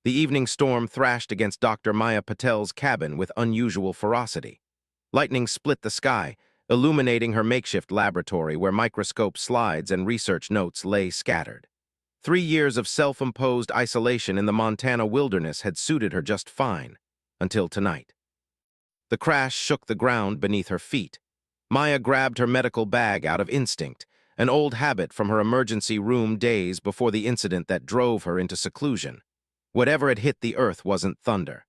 The evening storm thrashed against Dr. Maya Patel's cabin with unusual ferocity. Lightning split the sky, illuminating her makeshift laboratory where microscope slides and research notes lay scattered. 3 years of self-imposed isolation in the Montana wilderness had suited her just fine, until tonight. The crash shook the ground beneath her feet. Maya grabbed her medical bag out of instinct, an old habit from her emergency room days before the incident that drove her into seclusion. Whatever had hit the earth wasn't thunder.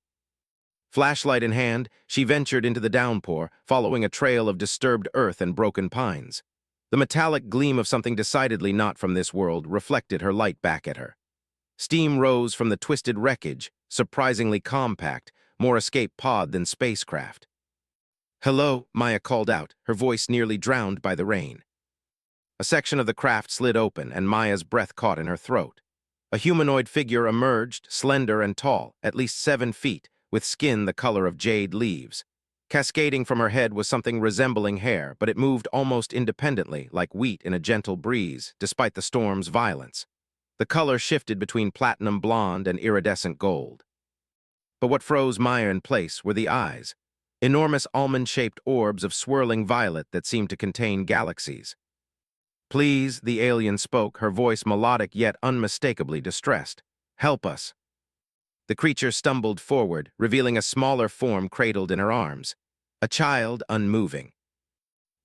Flashlight in hand, she ventured into the downpour, following a trail of disturbed earth and broken pines. The metallic gleam of something decidedly not from this world reflected her light back at her. Steam rose from the twisted wreckage, surprisingly compact, more escape pod than spacecraft. "Hello," Maya called out, her voice nearly drowned by the rain. A section of the craft slid open, and Maya's breath caught in her throat. A humanoid figure emerged, slender and tall, at least 7 feet, with skin the color of jade leaves. Cascading from her head was something resembling hair, but it moved almost independently, like wheat in a gentle breeze, despite the storm's violence. The color shifted between platinum blonde and iridescent gold. But what froze Maya in place were the eyes, enormous almond-shaped orbs of swirling violet that seemed to contain galaxies. "Please," the alien spoke, her voice melodic yet unmistakably distressed. "Help us." The creature stumbled forward, revealing a smaller form cradled in her arms. A child, unmoving.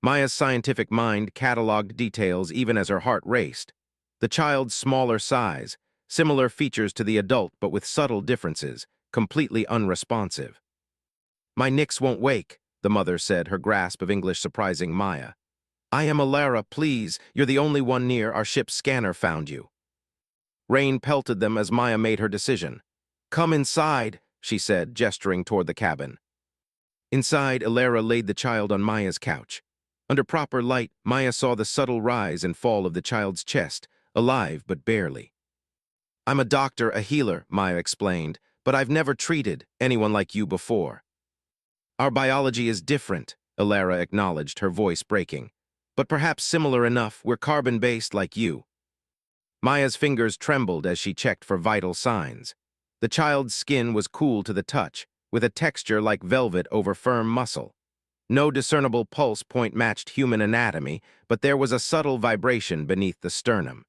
Maya's scientific mind cataloged details even as her heart raced. The child's smaller size, similar features to the adult but with subtle differences, completely unresponsive. "My Nix won't wake," the mother said, her grasp of English surprising Maya. "I am Alara, please. You're the only one near. Our ship's scanner found you." Rain pelted them as Maya made her decision. "Come inside," she said, gesturing toward the cabin. Inside, Alara laid the child on Maya's couch. Under proper light, Maya saw the subtle rise and fall of the child's chest, alive but barely. "I'm a doctor, a healer," Maya explained, "but I've never treated anyone like you before." "Our biology is different," Alara acknowledged, her voice breaking. "But perhaps similar enough. We're carbon-based like you." Maya's fingers trembled as she checked for vital signs. The child's skin was cool to the touch, with a texture like velvet over firm muscle. No discernible pulse point matched human anatomy, but there was a subtle vibration beneath the sternum.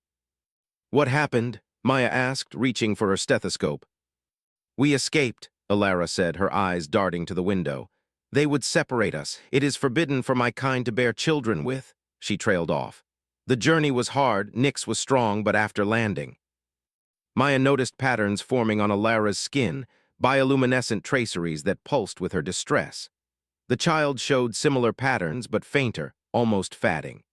"What happened?" Maya asked, reaching for her stethoscope. "We escaped," Alara said, her eyes darting to the window. "They would separate us. It is forbidden for my kind to bear children with," she trailed off. "The journey was hard, Nix was strong, but after landing." Maya noticed patterns forming on Alara's skin, bioluminescent traceries that pulsed with her distress. The child showed similar patterns, but fainter, almost fatting.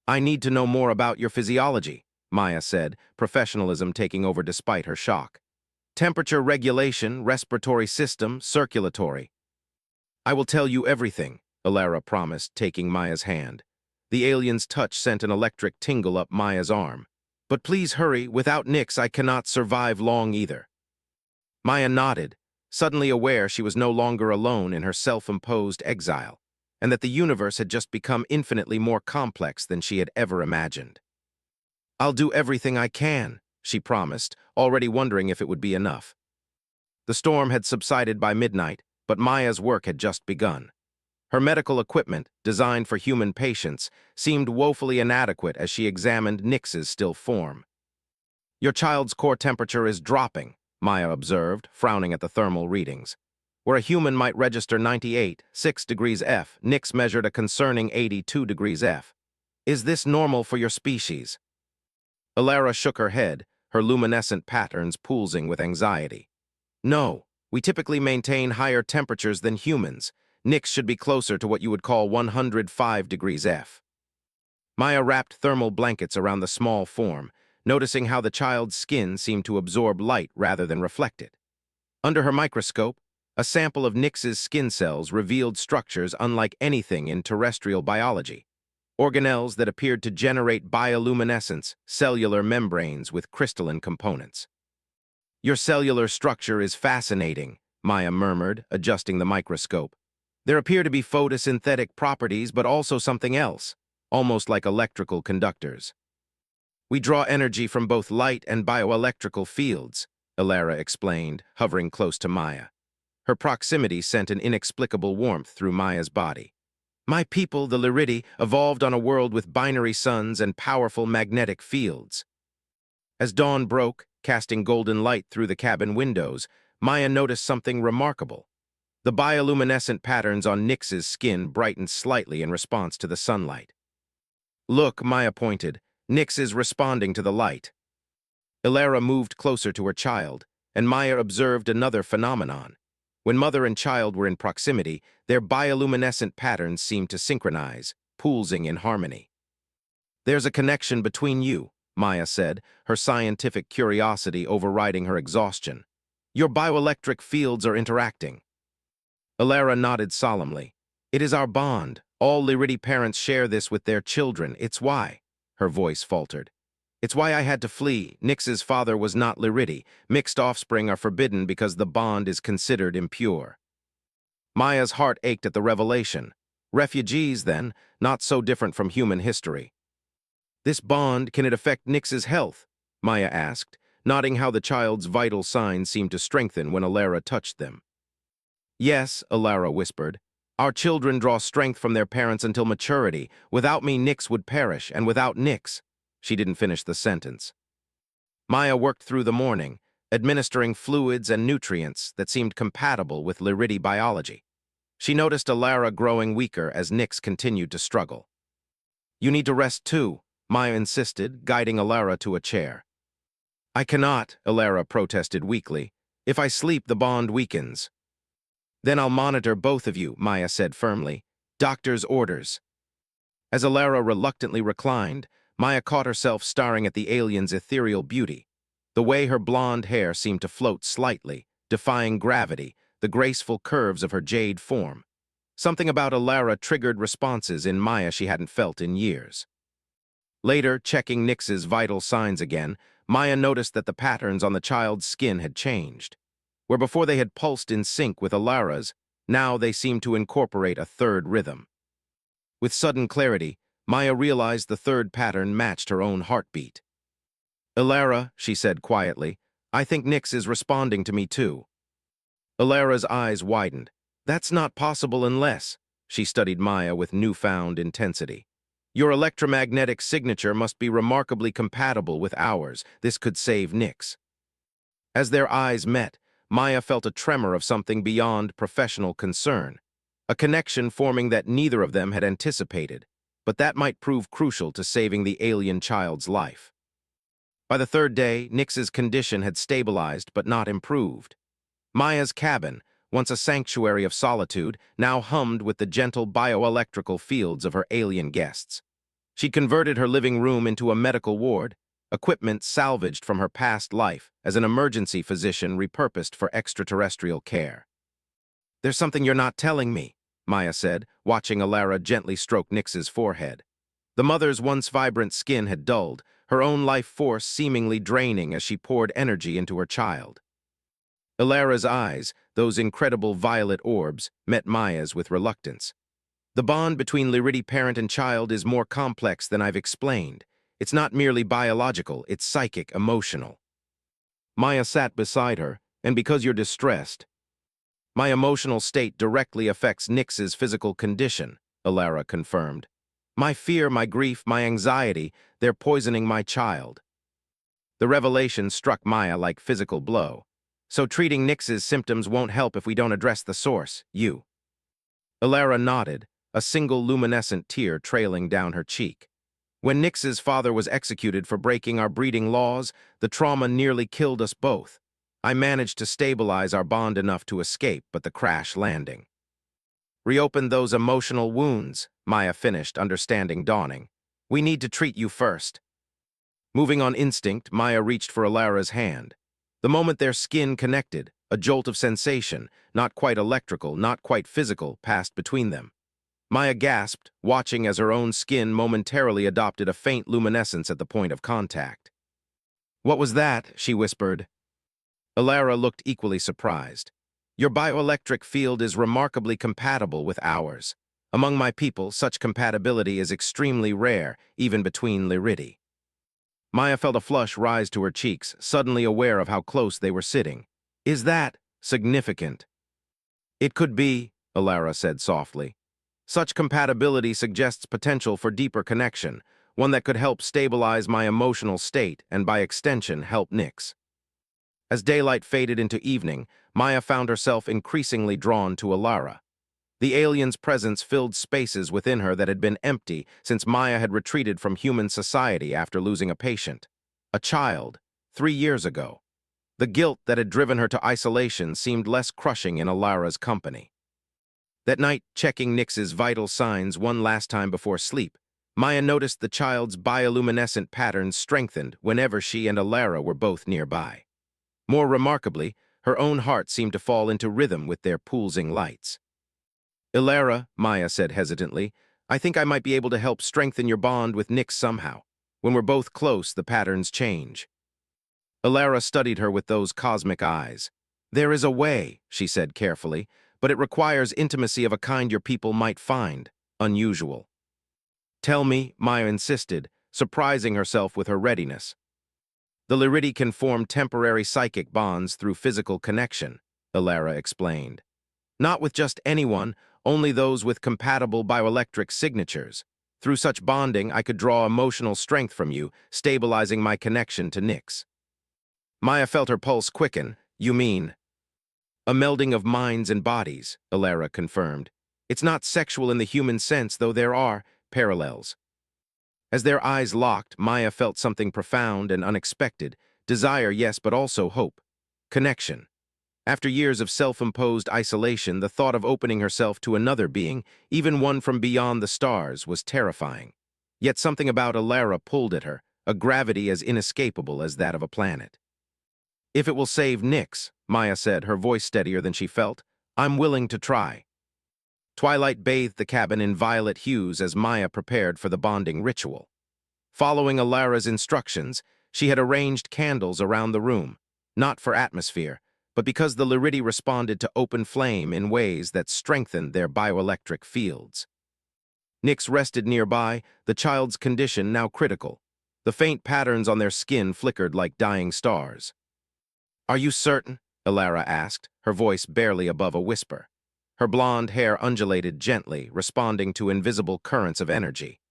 "I need to know more about your physiology," Maya said, professionalism taking over despite her shock. "Temperature regulation, respiratory system, circulatory." "I will tell you everything," Alara promised, taking Maya's hand. The alien's touch sent an electric tingle up Maya's arm. "But please hurry, without Nix I cannot survive long either." Maya nodded, suddenly aware she was no longer alone in her self-imposed exile, and that the universe had just become infinitely more complex than she had ever imagined. "I'll do everything I can," she promised, already wondering if it would be enough. The storm had subsided by midnight, but Maya's work had just begun. Her medical equipment, designed for human patients, seemed woefully inadequate as she examined Nix's still form. "Your child's core temperature is dropping," Maya observed, frowning at the thermal readings. Where a human might register 98.6 degrees F, Nix measured a concerning 82 degrees F. "Is this normal for your species?" Alara shook her head, her luminescent patterns pulsing with anxiety. "No, we typically maintain higher temperatures than humans. Nix should be closer to what you would call 105 degrees F." Maya wrapped thermal blankets around the small form, noticing how the child's skin seemed to absorb light rather than reflect it. Under her microscope, a sample of Nix's skin cells revealed structures unlike anything in terrestrial biology. Organelles that appeared to generate bioluminescence, cellular membranes with crystalline components. "Your cellular structure is fascinating," Maya murmured, adjusting the microscope. "There appear to be photosynthetic properties, but also something else, almost like electrical conductors." "We draw energy from both light and bioelectrical fields," Elara explained, hovering close to Maya. Her proximity sent an inexplicable warmth through Maya's body. My people, the Lyridi, evolved on a world with binary suns and powerful magnetic fields. As dawn broke, casting golden light through the cabin windows, Maya noticed something remarkable. The bioluminescent patterns on Nyx's skin brightened slightly in response to the sunlight. Look, Maya pointed. Nyx is responding to the light. Elara moved closer to her child, and Maya observed another phenomenon. When mother and child were in proximity, their bioluminescent patterns seemed to synchronize, pulsing in harmony. There's a connection between you, Maya said, her scientific curiosity overriding her exhaustion. Your bioelectric fields are interacting. Elara nodded solemnly. It is our bond. All Lyridi parents share this with their children. It's why. Her voice faltered. It's why I had to flee. Nyx's father was not Lyridi. Mixed offspring are forbidden because the bond is considered impure. Maya's heart ached at the revelation. Refugees, then, not so different from human history. This bond, can it affect Nyx's health? Maya asked, noting how the child's vital signs seemed to strengthen when Elara touched them. Yes, Elara whispered. Our children draw strength from their parents until maturity. Without me, Nyx would perish, and without Nyx... She didn't finish the sentence. Maya worked through the morning, administering fluids and nutrients that seemed compatible with Lyridi biology. She noticed Elara growing weaker as Nyx continued to struggle. You need to rest too, Maya insisted, guiding Elara to a chair. I cannot, Elara protested weakly. If I sleep, the bond weakens. Then I'll monitor both of you, Maya said firmly. Doctor's orders. As Elara reluctantly reclined, Maya caught herself staring at the alien's ethereal beauty. The way her blonde hair seemed to float slightly, defying gravity, the graceful curves of her jade form. Something about Elara triggered responses in Maya she hadn't felt in years. Later, checking Nyx's vital signs again, Maya noticed that the patterns on the child's skin had changed. Where before they had pulsed in sync with Elara's, now they seemed to incorporate a third rhythm. With sudden clarity, Maya realized the third pattern matched her own heartbeat. Elara, she said quietly, I think Nyx is responding to me too. Elara's eyes widened. That's not possible unless... She studied Maya with newfound intensity. Your electromagnetic signature must be remarkably compatible with ours. This could save Nyx. As their eyes met, Maya felt a tremor of something beyond professional concern, a connection forming that neither of them had anticipated, but that might prove crucial to saving the alien child's life. By the third day, Nyx's condition had stabilized but not improved. Maya's cabin, once a sanctuary of solitude, now hummed with the gentle bioelectrical fields of her alien guests. She converted her living room into a medical ward, equipment salvaged from her past life as an emergency physician repurposed for extraterrestrial care. There's something you're not telling me, Maya said, watching Elara gently stroke Nyx's forehead. The mother's once vibrant skin had dulled, her own life force seemingly draining as she poured energy into her child. Elara's eyes, those incredible violet orbs, met Maya's with reluctance. The bond between Lyridi parent and child is more complex than I've explained. It's not merely biological, it's psychic, emotional. Maya sat beside her, and because you're distressed, my emotional state directly affects Nyx's physical condition, Elara confirmed. My fear, my grief, my anxiety, they're poisoning my child. The revelation struck Maya like physical blow. So treating Nyx's symptoms won't help if we don't address the source, you. Elara nodded, a single luminescent tear trailing down her cheek. When Nyx's father was executed for breaking our breeding laws, the trauma nearly killed us both. I managed to stabilize our bond enough to escape, but the crash landing. Reopen those emotional wounds, Maya finished, understanding dawning. We need to treat you first. Moving on instinct, Maya reached for Elara's hand. The moment their skin connected, a jolt of sensation, not quite electrical, not quite physical, passed between them. Maya gasped, watching as her own skin momentarily adopted a faint luminescence at the point of contact. What was that? She whispered. Elara looked equally surprised. Your bioelectric field is remarkably compatible with ours. Among my people, such compatibility is extremely rare, even between Lyridi. Maya felt a flush rise to her cheeks, suddenly aware of how close they were sitting. Is that significant? It could be, Alara said softly. Such compatibility suggests potential for deeper connection, one that could help stabilize my emotional state and by extension help Nyx. As daylight faded into evening, Maya found herself increasingly drawn to Alara. The alien's presence filled spaces within her that had been empty since Maya had retreated from human society after losing a patient. A child, 3 years ago. The guilt that had driven her to isolation seemed less crushing in Alara's company. That night, checking Nyx's vital signs one last time before sleep, Maya noticed the child's bioluminescent patterns strengthened whenever she and Alara were both nearby. More remarkably, her own heart seemed to fall into rhythm with their pulsing lights. Alara, Maya said hesitantly, I think I might be able to help strengthen your bond with Nyx somehow. When we're both close, the patterns change. Alara studied her with those cosmic eyes. There is a way, she said carefully, but it requires intimacy of a kind your people might find unusual. Tell me, Maya insisted, surprising herself with her readiness. The Lyridi can form temporary psychic bonds through physical connection, Alara explained. Not with just anyone, only those with compatible bioelectric signatures. Through such bonding, I could draw emotional strength from you, stabilizing my connection to Nyx. Maya felt her pulse quicken. You mean? A melding of minds and bodies, Alara confirmed. It's not sexual in the human sense, though there are parallels. As their eyes locked, Maya felt something profound and unexpected. Desire, yes, but also hope. Connection. After years of self-imposed isolation, the thought of opening herself to another being, even one from beyond the stars, was terrifying. Yet something about Alara pulled at her, a gravity as inescapable as that of a planet. If it will save Nyx, Maya said, her voice steadier than she felt, I'm willing to try. Twilight bathed the cabin in violet hues as Maya prepared for the bonding ritual. Following Alara's instructions, she had arranged candles around the room, not for atmosphere, but because the Lyridi responded to open flame in ways that strengthened their bioelectric fields. Nyx rested nearby, the child's condition now critical. The faint patterns on their skin flickered like dying stars. Are you certain? Alara asked, her voice barely above a whisper. Her blonde hair undulated gently, responding to invisible currents of energy.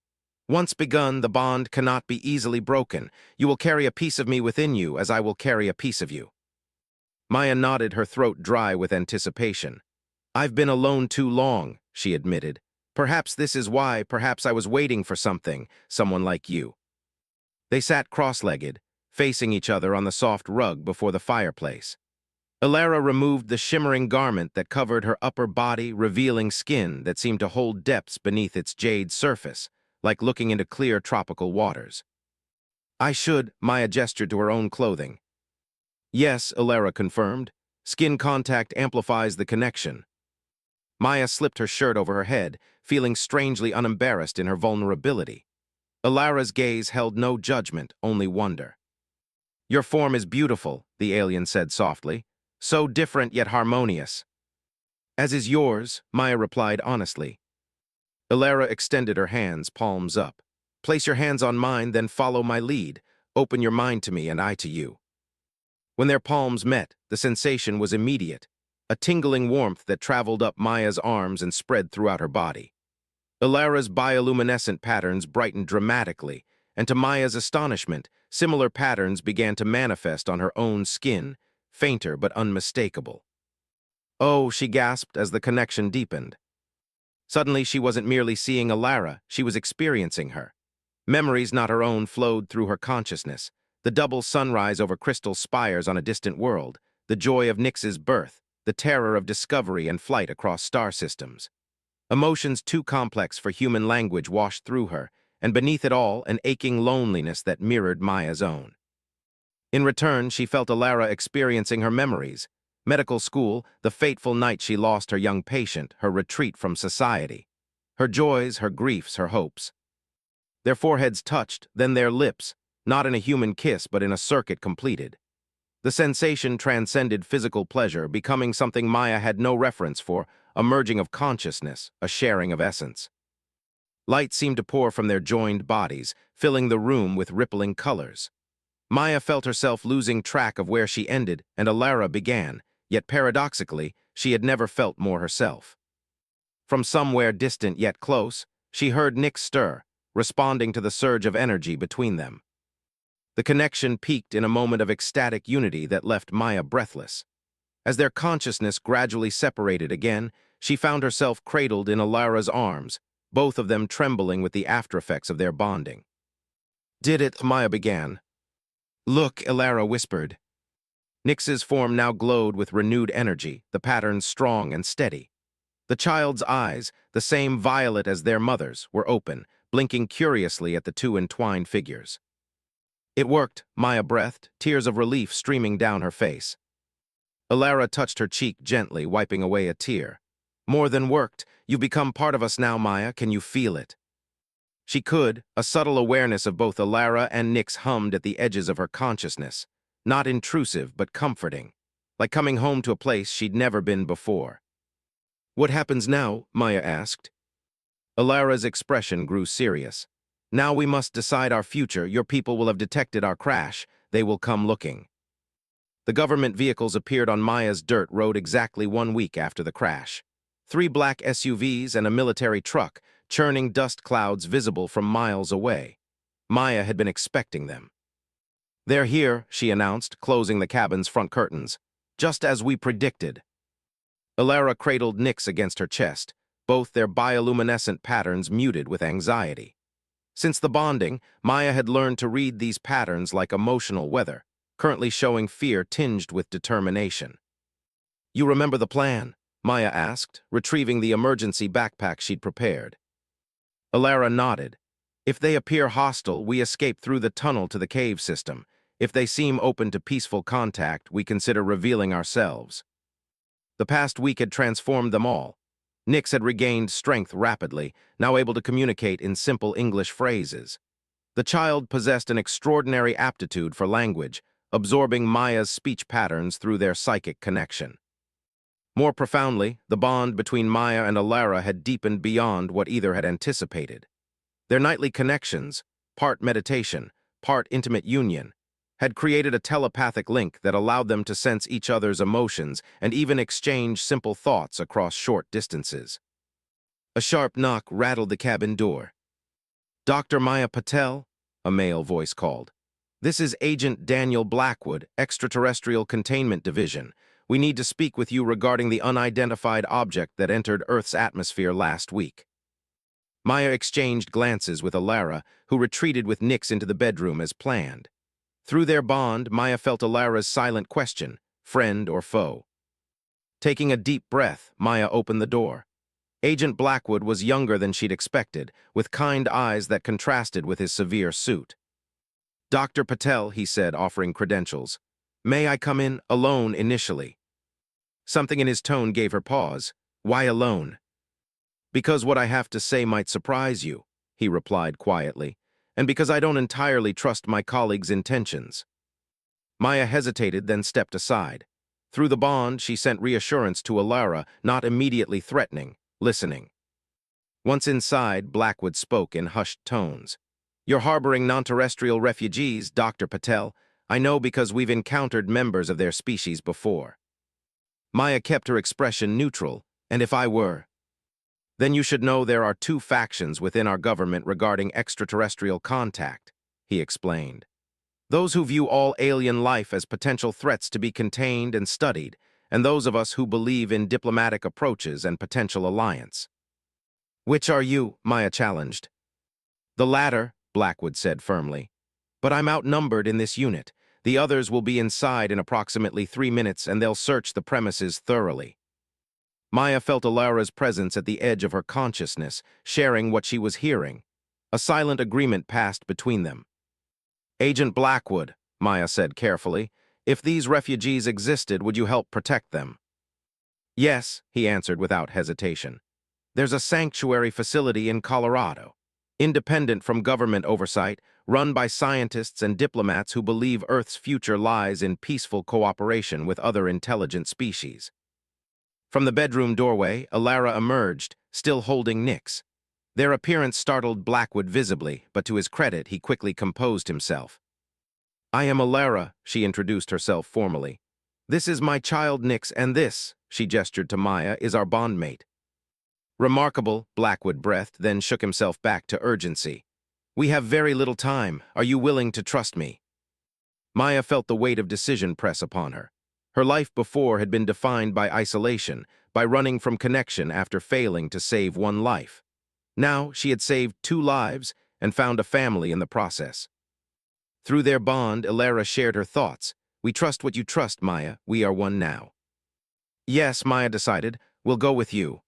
Once begun, the bond cannot be easily broken. You will carry a piece of me within you, as I will carry a piece of you. Maya nodded, her throat dry with anticipation. I've been alone too long, she admitted. Perhaps this is why, perhaps I was waiting for someone like you. They sat cross-legged, facing each other on the soft rug before the fireplace. Alara removed the shimmering garment that covered her upper body, revealing skin that seemed to hold depths beneath its jade surface, like looking into clear tropical waters. Maya gestured to her own clothing. Yes, Alara confirmed. Skin contact amplifies the connection. Maya slipped her shirt over her head, feeling strangely unembarrassed in her vulnerability. Alara's gaze held no judgment, only wonder. Your form is beautiful, the alien said softly. So different yet harmonious. As is yours, Maya replied honestly. Alara extended her hands, palms up. Place your hands on mine, then follow my lead. Open your mind to me and I to you. When their palms met, the sensation was immediate, a tingling warmth that traveled up Maya's arms and spread throughout her body. Alara's bioluminescent patterns brightened dramatically, and to Maya's astonishment, similar patterns began to manifest on her own skin, fainter but unmistakable. Oh, she gasped as the connection deepened. Suddenly, she wasn't merely seeing Alara, she was experiencing her. Memories not her own flowed through her consciousness. The double sunrise over crystal spires on a distant world, the joy of Nyx's birth, the terror of discovery and flight across star systems. Emotions too complex for human language washed through her, and beneath it all, an aching loneliness that mirrored Maya's own. In return, she felt Alara experiencing her memories. Medical school, the fateful night she lost her young patient, her retreat from society. Her joys, her griefs, her hopes. Their foreheads touched, then their lips, not in a human kiss but in a circuit completed. The sensation transcended physical pleasure, becoming something Maya had no reference for, a merging of consciousness, a sharing of essence. Light seemed to pour from their joined bodies, filling the room with rippling colors. Maya felt herself losing track of where she ended and Alara began, yet paradoxically, she had never felt more herself. From somewhere distant yet close, she heard Nick stir, responding to the surge of energy between them. The connection peaked in a moment of ecstatic unity that left Maya breathless. As their consciousness gradually separated again, she found herself cradled in Alara's arms, both of them trembling with the aftereffects of their bonding. "Did it?" Maya began. "Look," Alara whispered. Nix's form now glowed with renewed energy, the patterns strong and steady. The child's eyes, the same violet as their mother's, were open, blinking curiously at the two entwined figures. "It worked," Maya breathed, tears of relief streaming down her face. Alara touched her cheek gently, wiping away a tear. "More than worked. You've become part of us now, Maya. Can you feel it?" She could. A subtle awareness of both Alara and Nix hummed at the edges of her consciousness. Not intrusive, but comforting. Like coming home to a place she'd never been before. "What happens now?" Maya asked. Alara's expression grew serious. "Now we must decide our future. Your people will have detected our crash. They will come looking." The government vehicles appeared on Maya's dirt road exactly 1 week after the crash. 3 black SUVs and a military truck, churning dust clouds visible from miles away. Maya had been expecting them. "They're here," she announced, closing the cabin's front curtains. "Just as we predicted." Alara cradled Nix against her chest, both their bioluminescent patterns muted with anxiety. Since the bonding, Maya had learned to read these patterns like emotional weather, currently showing fear tinged with determination. "You remember the plan?" Maya asked, retrieving the emergency backpack she'd prepared. Alara nodded. "If they appear hostile, we escape through the tunnel to the cave system. If they seem open to peaceful contact, we consider revealing ourselves." The past week had transformed them all. Nix had regained strength rapidly, now able to communicate in simple English phrases. The child possessed an extraordinary aptitude for language, absorbing Maya's speech patterns through their psychic connection. More profoundly, the bond between Maya and Alara had deepened beyond what either had anticipated. Their nightly connections, part meditation, part intimate union, had created a telepathic link that allowed them to sense each other's emotions and even exchange simple thoughts across short distances. A sharp knock rattled the cabin door. "Dr. Maya Patel?" a male voice called. "This is Agent Daniel Blackwood, Extraterrestrial Containment Division. We need to speak with you regarding the unidentified object that entered Earth's atmosphere last week." Maya exchanged glances with Alara, who retreated with Nix into the bedroom as planned. Through their bond, Maya felt Alara's silent question, friend or foe. Taking a deep breath, Maya opened the door. Agent Blackwood was younger than she'd expected, with kind eyes that contrasted with his severe suit. "Dr. Patel," he said, offering credentials. "May I come in alone initially?" Something in his tone gave her pause. "Why alone?" "Because what I have to say might surprise you," he replied quietly, "and because I don't entirely trust my colleague's intentions." Maya hesitated, then stepped aside. Through the bond, she sent reassurance to Alara, not immediately threatening, listening. Once inside, Blackwood spoke in hushed tones. "You're harboring non-terrestrial refugees, Dr. Patel. I know because we've encountered members of their species before." Maya kept her expression neutral, "And if I were?" "Then you should know there are 2 factions within our government regarding extraterrestrial contact," he explained. "Those who view all alien life as potential threats to be contained and studied, and those of us who believe in diplomatic approaches and potential alliance." "Which are you?" Maya challenged. "The latter," Blackwood said firmly. "But I'm outnumbered in this unit. The others will be inside in approximately 3 minutes, and they'll search the premises thoroughly." Maya felt Alara's presence at the edge of her consciousness, sharing what she was hearing. A silent agreement passed between them. "Agent Blackwood," Maya said carefully, "if these refugees existed, would you help protect them?" "Yes," he answered without hesitation. "There's a sanctuary facility in Colorado, independent from government oversight, run by scientists and diplomats who believe Earth's future lies in peaceful cooperation with other intelligent species." From the bedroom doorway, Alara emerged, still holding Nix. Their appearance startled Blackwood visibly, but to his credit, he quickly composed himself. "I am Alara," she introduced herself formally. "This is my child Nyx, and this," she gestured to Maya, "is our bondmate." "Remarkable," Blackwood breathed, then shook himself back to urgency. "We have very little time. Are you willing to trust me?" Maya felt the weight of decision press upon her. Her life before had been defined by isolation, by running from connection after failing to save one life. Now she had saved 2 lives and found a family in the process. Through their bond, Alara shared her thoughts. "We trust what you trust, Maya. We are one now." "Yes," Maya decided. "We'll go with you."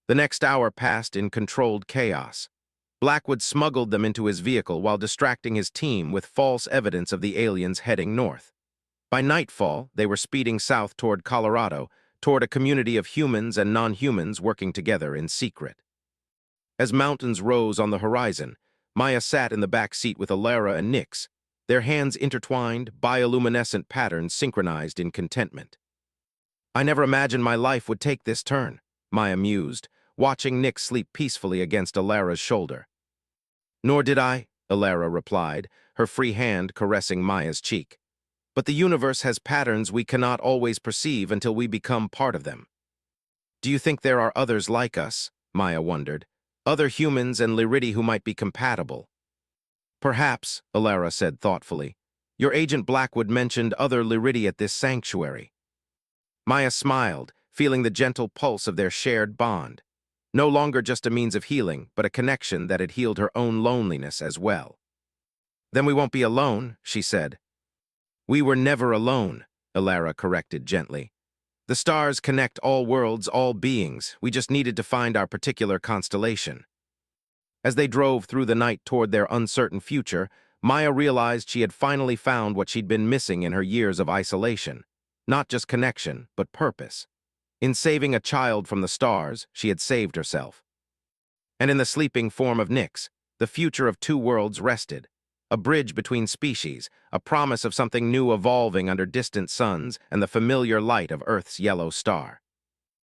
The next hour passed in controlled chaos. Blackwood smuggled them into his vehicle while distracting his team with false evidence of the aliens heading north. By nightfall, they were speeding south toward Colorado, toward a community of humans and non-humans working together in secret. As mountains rose on the horizon, Maya sat in the back seat with Alara and Nyx, their hands intertwined, bioluminescent patterns synchronized in contentment. "I never imagined my life would take this turn," Maya mused, watching Nyx sleep peacefully against Alara's shoulder. "Nor did I," Alara replied, her free hand caressing Maya's cheek. "But the universe has patterns we cannot always perceive until we become part of them." "Do you think there are others like us?" Maya wondered. "Other humans and Lyridi who might be compatible?" "Perhaps," Alara said thoughtfully. "Your agent Blackwood mentioned other Lyridi at this sanctuary." Maya smiled, feeling the gentle pulse of their shared bond. No longer just a means of healing, but a connection that had healed her own loneliness as well. "Then we won't be alone," she said. "We were never alone," Alara corrected gently. "The stars connect all worlds, all beings. We just needed to find our particular constellation." As they drove through the night toward their uncertain future, Maya realized she had finally found what she'd been missing in her years of isolation. Not just connection, but purpose. In saving a child from the stars, she had saved herself. And in the sleeping form of Nyx, the future of 2 worlds rested. A bridge between species, a promise of something new evolving under distant suns and the familiar light of Earth's yellow star.